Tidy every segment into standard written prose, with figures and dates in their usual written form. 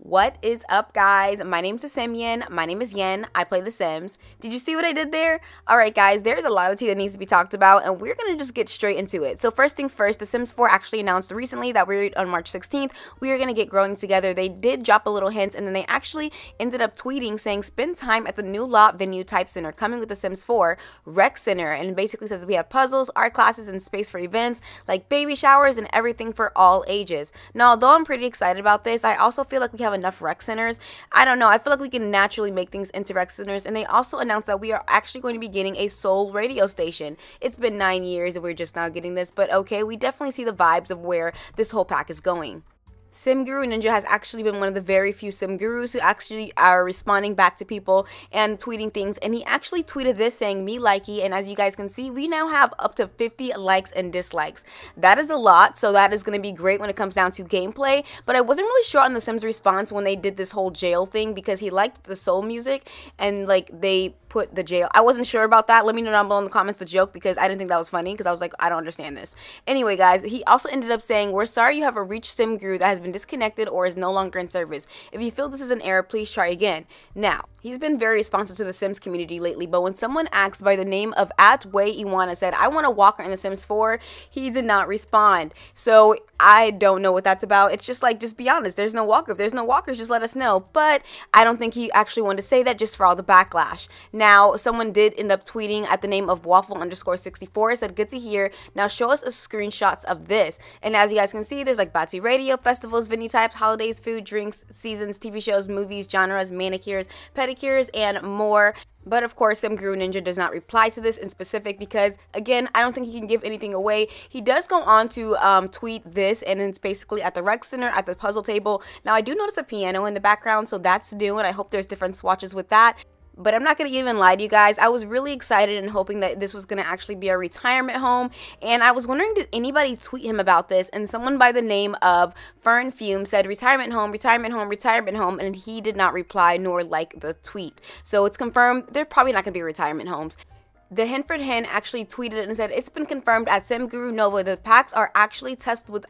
What is up, guys? My name's Yen. My name is Yen. I play The Sims. Did you see what I did there? Alright, guys, there's a lot of tea that needs to be talked about, and we're gonna just get straight into it. So first things first, The Sims 4 actually announced recently that we're on March 16th. We are gonna get growing together. They did drop a little hint, and then they actually ended up tweeting saying, spend time at the new lot venue type center coming with The Sims 4 Rec Center, and it basically says we have puzzles, art classes, and space for events like baby showers and everything for all ages. Now, although I'm pretty excited about this, I also feel like we have enough rec centers. I don't know, I feel like we can naturally make things into rec centers. And they also announced that we are actually going to be getting a soul radio station. It's been 9 years and we're just now getting this, but okay, we definitely see the vibes of where this whole pack is going. Sim Guru Ninja has actually been one of the very few Sim Gurus who actually are responding back to people and tweeting things, and he actually tweeted this saying, me likey, and as you guys can see, we now have up to 50 likes and dislikes. That is a lot, so that is going to be great when it comes down to gameplay, but I wasn't really sure on the Sims response when they did this whole jail thing because he liked the soul music and like they put the jail. I wasn't sure about that. Let me know down below in the comments the joke because I didn't think that was funny because I was like, I don't understand this. Anyway, guys, he also ended up saying, we're sorry you have a reached Sim Guru that has been disconnected or is no longer in service. If you feel this is an error, please try again. Now, he's been very responsive to the Sims community lately, but when someone asked by the name of @WayIwana said, I want a walker in The Sims 4, he did not respond. So I don't know what that's about. It's just like, just be honest. There's no walker. If there's no walkers, just let us know. But I don't think he actually wanted to say that just for all the backlash. Now, someone did end up tweeting at the name of waffle_64, said, good to hear. Now show us a screenshots of this. And as you guys can see, there's like Batu Radio, festivals, venue types, holidays, food, drinks, seasons, TV shows, movies, genres, manicures, pedicures, and more. But of course, Sim Guru Ninja does not reply to this in specific because, again, I don't think he can give anything away. He does go on to tweet this, and it's basically at the rec center, at the puzzle table. Now, I do notice a piano in the background, so that's new, and I hope there's different swatches with that. But I'm not going to even lie to you guys. I was really excited and hoping that this was going to actually be a retirement home. And I was wondering, did anybody tweet him about this? And someone by the name of Fern Fume said, retirement home, retirement home, retirement home. And he did not reply nor like the tweet. So it's confirmed they're probably not going to be retirement homes. The Henford Hen actually tweeted and said, it's been confirmed at Sim Guru Nova the packs are actually tested with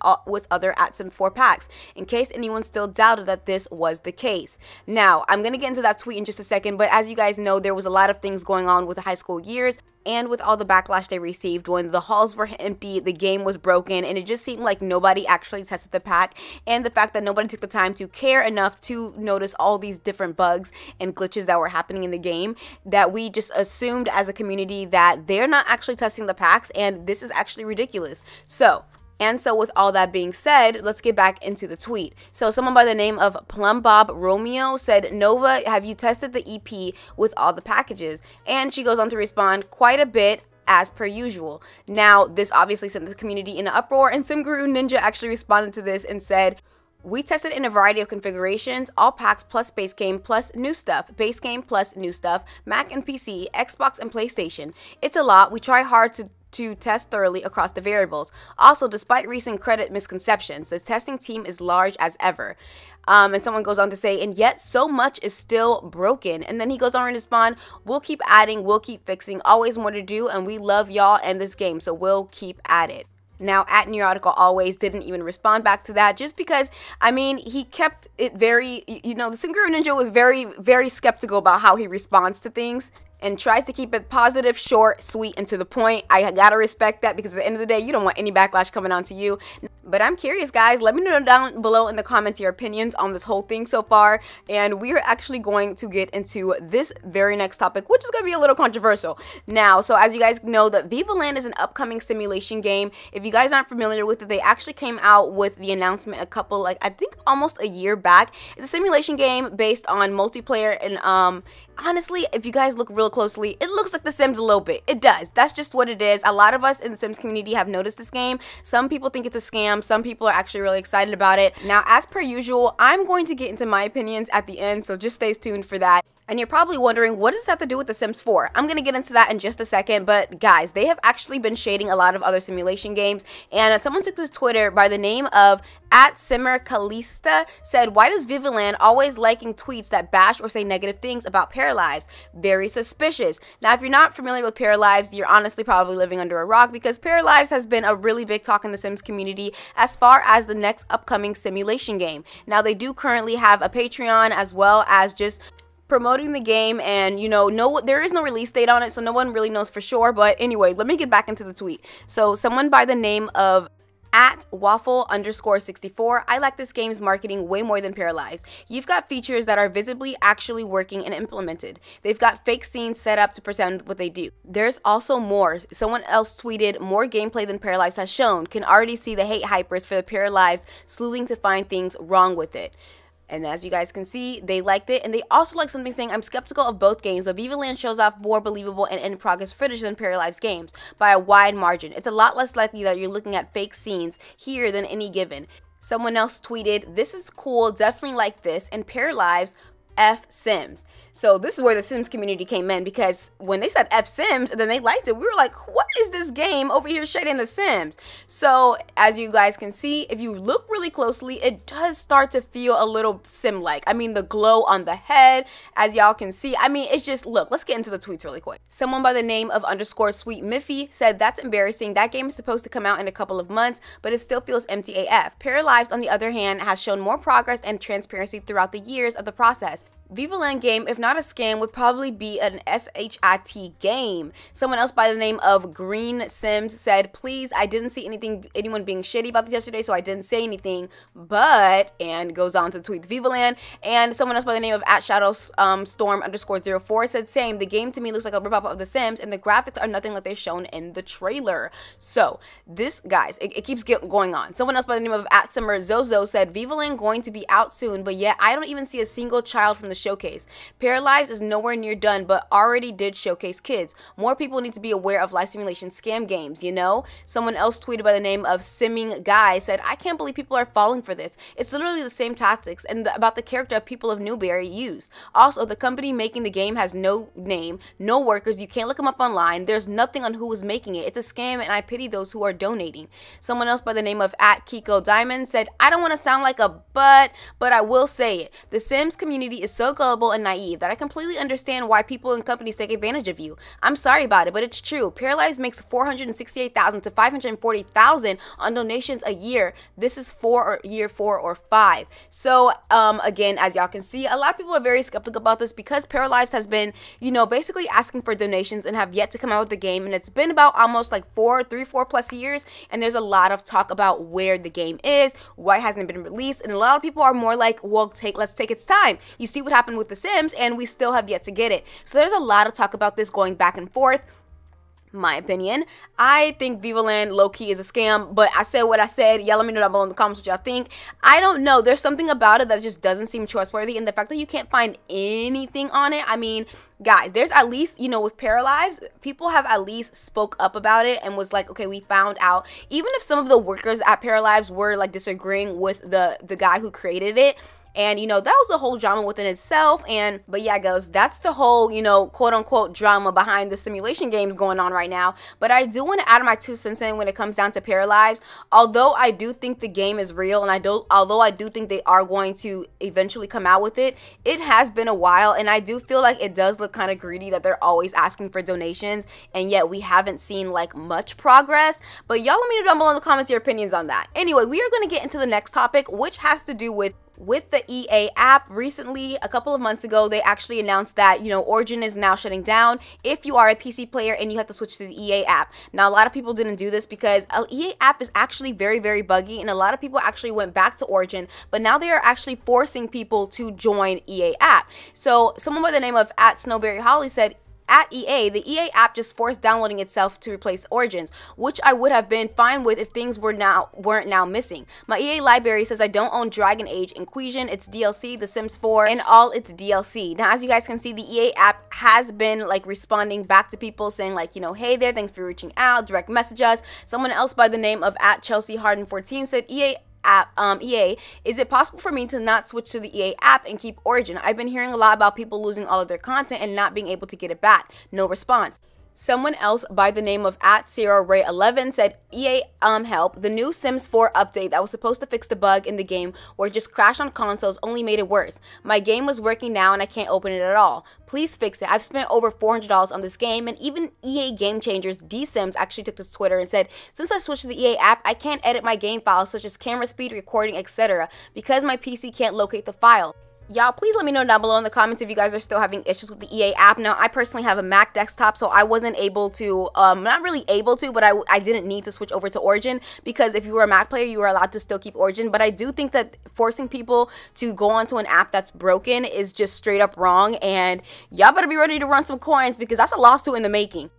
other @Sim 4 packs, in case anyone still doubted that this was the case. Now, I'm going to get into that tweet in just a second, but as you guys know, there was a lot of things going on with the high school years. And with all the backlash they received when the halls were empty, the game was broken, and it just seemed like nobody actually tested the pack. And the fact that nobody took the time to care enough to notice all these different bugs and glitches that were happening in the game, that we just assumed as a community that they're not actually testing the packs, and this is actually ridiculous. So with all that being said, let's get back into the tweet. So someone by the name of Plum Bob Romeo said, Nova, have you tested the EP with all the packages? And she goes on to respond, quite a bit, as per usual. Now, this obviously sent the community in an uproar, and Sim Guru Ninja actually responded to this and said, we tested in a variety of configurations, all packs plus base game plus new stuff, base game plus new stuff, Mac and PC, Xbox and PlayStation. It's a lot. We try hard to test thoroughly across the variables. Also, despite recent credit misconceptions, the testing team is large as ever. And someone goes on to say, and yet so much is still broken. And then he goes on to respond, we'll keep adding, we'll keep fixing, always more to do, and we love y'all and this game, so we'll keep at it. Now, @Neurotical Always didn't even respond back to that just because, I mean, he kept it very, you know, the Sim Guru Ninja was very, very skeptical about how he responds to things and tries to keep it positive, short, sweet, and to the point. I gotta respect that because at the end of the day, you don't want any backlash coming on to you. But I'm curious, guys. Let me know down below in the comments your opinions on this whole thing so far. And we are actually going to get into this very next topic, which is going to be a little controversial. Now, so as you guys know, that Vivaland is an upcoming simulation game. If you guys aren't familiar with it, they actually came out with the announcement a couple, like, I think almost a year back. It's a simulation game based on multiplayer, and honestly, if you guys look real closely, it looks like The Sims a little bit. It does. That's just what it is. A lot of us in the Sims community have noticed this game. Some people think it's a scam. Some people are actually really excited about it. Now, as per usual, I'm going to get into my opinions at the end, so just stay tuned for that. And you're probably wondering, what does this have to do with The Sims 4? I'm going to get into that in just a second, but guys, they have actually been shading a lot of other simulation games, and someone took this Twitter by the name of @SimmerCalista said, why does Vivaland always liking tweets that bash or say negative things about Paralives? Very suspicious. Now, if you're not familiar with Paralives, you're honestly probably living under a rock, because Paralives has been a really big talk in the Sims community as far as the next upcoming simulation game. Now, they do currently have a Patreon as well as just promoting the game, and there is no release date on it, so no one really knows for sure. But anyway, let me get back into the tweet. So someone by the name of @waffle_64, I like this game's marketing way more than Paralives. You've got features that are visibly actually working and implemented. They've got fake scenes set up to pretend what they do. There's also more. Someone else tweeted, more gameplay than Paralives has shown. Can already see the hate hypers for the Paralives sleuthing to find things wrong with it. And as you guys can see, they liked it, and they also like something saying, I'm skeptical of both games, but Vivaland shows off more believable and in-progress footage than Paralives games by a wide margin. It's a lot less likely that you're looking at fake scenes here than any given. Someone else tweeted, this is cool, definitely like this, and Paralives F Sims. So this is where the Sims community came in, because when they said F Sims and then they liked it, we were like, what is this game over here shading the Sims? So as you guys can see, if you look really closely, it does start to feel a little Sim-like. I mean, the glow on the head, as y'all can see, I mean, it's just, look, let's get into the tweets really quick. Someone by the name of _Sweet Miffy said, that's embarrassing. That game is supposed to come out in a couple of months, but it still feels empty AF. Paralives, on the other hand, has shown more progress and transparency throughout the years of the process. Vivaland game, if not a scam, would probably be an SHIT game. Someone else by the name of Green Sims said, please, I didn't see anyone being shitty about this yesterday, so I didn't say anything, but, and goes on to tweet Vivaland. And someone else by the name of @ShadowStorm_04 said, same, the game to me looks like a rip-off of The Sims, and the graphics are nothing like they're shown in the trailer. So, this, guys, it keeps going on. Someone else by the name of @SimmerZozo said, Vivaland going to be out soon, but yet I don't even see a single child from the showcase. Paralives is nowhere near done, but already did showcase kids. More people need to be aware of life simulation scam games, you know? Someone else tweeted by the name of Simming Guy said, I can't believe people are falling for this. It's literally the same tactics and about the character of people of Newberry used. Also, the company making the game has no name, no workers, you can't look them up online, there's nothing on who was making it. It's a scam, and I pity those who are donating. Someone else by the name of @Kiko Diamond said, I don't want to sound like a but I will say it. The Sims community is so gullible and naive that I completely understand why people and companies take advantage of you. I'm sorry about it, but it's true. Paralives makes $468,000 to $540,000 on donations a year. This is year 4 or 5. So again, as y'all can see, a lot of people are very skeptical about this because Paralives has been, basically asking for donations and have yet to come out with the game, and it's been about almost like 4 plus years, and there's a lot of talk about where the game is, why it hasn't been released, and a lot of people are more like, well, let's take its time. You see what happened with The Sims, and we still have yet to get it. So there's a lot of talk about this going back and forth. My opinion, I think Vivaland low-key is a scam, but I said what I said. Y'all let me know down below in the comments what y'all think. I don't know. There's something about it that just doesn't seem trustworthy, and the fact that you can't find anything on it, I mean, guys, there's at least, with Paralives, people have at least spoke up about it and was like, okay, we found out. Even if some of the workers at Paralives were like disagreeing with the guy who created it, and that was a whole drama within itself. But yeah, guys, that's the whole quote unquote drama behind the simulation games going on right now. But I do want to add my 2 cents in when it comes down to Paralives. Although I do think the game is real, and although I do think they are going to eventually come out with it, it has been a while, and I do feel like it does look kind of greedy that they're always asking for donations, and yet we haven't seen like much progress. But y'all let me know down below in the comments your opinions on that. Anyway, we are going to get into the next topic, which has to do with the EA app. Recently, a couple of months ago, they actually announced that, Origin is now shutting down if you are a PC player and you have to switch to the EA app. Now, a lot of people didn't do this because an EA app is actually very, very buggy, and a lot of people actually went back to Origin, but now they are actually forcing people to join EA app. So someone by the name of @SnowberryHolly said, at EA, the EA app just forced downloading itself to replace Origins, which I would have been fine with if things weren't now missing. My EA library says I don't own Dragon Age Inquisition, its DLC, The Sims 4, and all its DLC. Now, as you guys can see, the EA app has been like responding back to people saying like, hey there, thanks for reaching out, direct message us. Someone else by the name of @ChelseaHarden14 said EA app, EA, is it possible for me to not switch to the EA app and keep Origin? I've been hearing a lot about people losing all of their content and not being able to get it back. No response. Someone else by the name of @SierraRay11 said, EA help, the new Sims 4 update that was supposed to fix the bug in the game where it just crashed on consoles only made it worse. My game was working now and I can't open it at all. Please fix it. I've spent over $400 on this game, and even EA Game Changers D-Sims actually took to Twitter and said, since I switched to the EA app, I can't edit my game files such as camera speed, recording, etc. because my PC can't locate the file. Y'all, please let me know down below in the comments if you guys are still having issues with the EA app. Now, I personally have a Mac desktop, so I wasn't able to, not really able to, but I didn't need to switch over to Origin, because if you were a Mac player, you were allowed to still keep Origin. But I do think that forcing people to go onto an app that's broken is just straight up wrong, and y'all better be ready to run some coins, because that's a lawsuit in the making.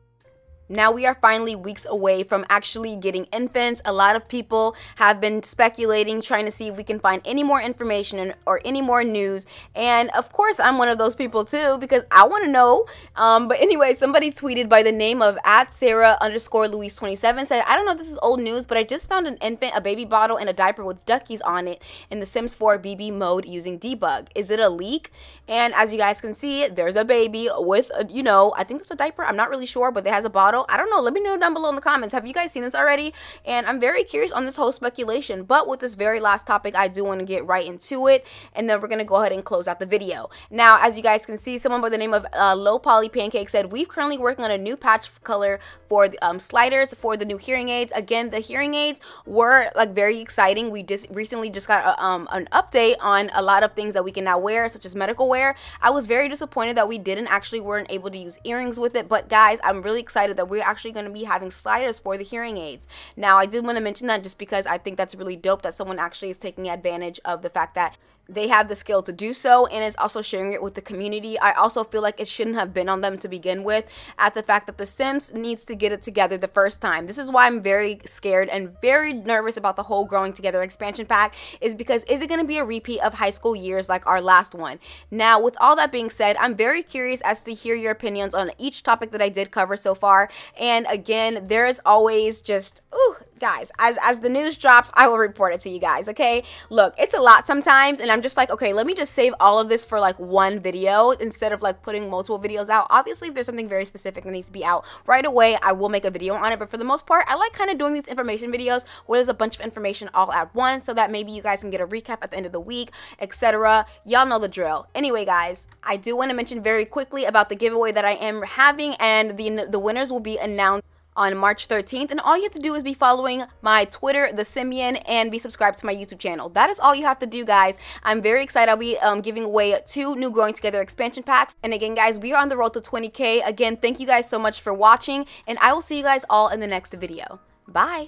Now we are finally weeks away from actually getting infants. A lot of people have been speculating, trying to see if we can find any more information or any more news. And of course, I'm one of those people too, because I want to know. But anyway, somebody tweeted by the name of @Sarah_Louise27 said, I don't know if this is old news, but I just found an infant, a baby bottle, and a diaper with duckies on it in the Sims 4 BB mode using debug. Is it a leak? And as you guys can see, there's a baby with, a, you know, I think it's a diaper. I'm not really sure, but it has a bottle. I don't know. Let me know down below in the comments. Have you guys seen this already? And I'm very curious on this whole speculation. But with this very last topic, I do want to get right into it. And then we're going to go ahead and close out the video. Now, as you guys can see, someone by the name of Low Poly Pancake said, we're currently working on a new patch color for the sliders for the new hearing aids. Again, the hearing aids were like very exciting. We just recently got an update on a lot of things that we can now wear, such as medical wear. I was very disappointed that we weren't able to use earrings with it. But guys, I'm really excited that we're actually going to be having sliders for the hearing aids. Now, I did want to mention that just because I think that's really dope that someone actually is taking advantage of the fact that they have the skill to do so, and is also sharing it with the community. I also feel like it shouldn't have been on them to begin with, at the fact that The Sims needs to get it together the first time. This is why I'm very scared and very nervous about the whole Growing Together expansion pack, is because is it going to be a repeat of high school years like our last one? Now, with all that being said, I'm very curious as to hear your opinions on each topic that I did cover so far. And again, there is always just, ooh, guys, as the news drops, I will report it to you guys, okay? Look, it's a lot sometimes, and I'm just like, okay, let me just save all of this for like one video instead of like putting multiple videos out. Obviously, if there's something very specific that needs to be out right away, I will make a video on it, but for the most part, I like kind of doing these information videos where there's a bunch of information all at once, so that maybe you guys can get a recap at the end of the week, etc. Y'all know the drill. Anyway, guys, I do want to mention very quickly about the giveaway that I am having, and the winners will be announced on March 13th, and all you have to do is be following my Twitter, The Simian, and be subscribed to my YouTube channel. That is all you have to do, guys. I'm very excited. I'll be giving away 2 new Growing Together expansion packs. And again, guys, we are on the road to 20K. Again, thank you guys so much for watching, and I will see you guys all in the next video. Bye.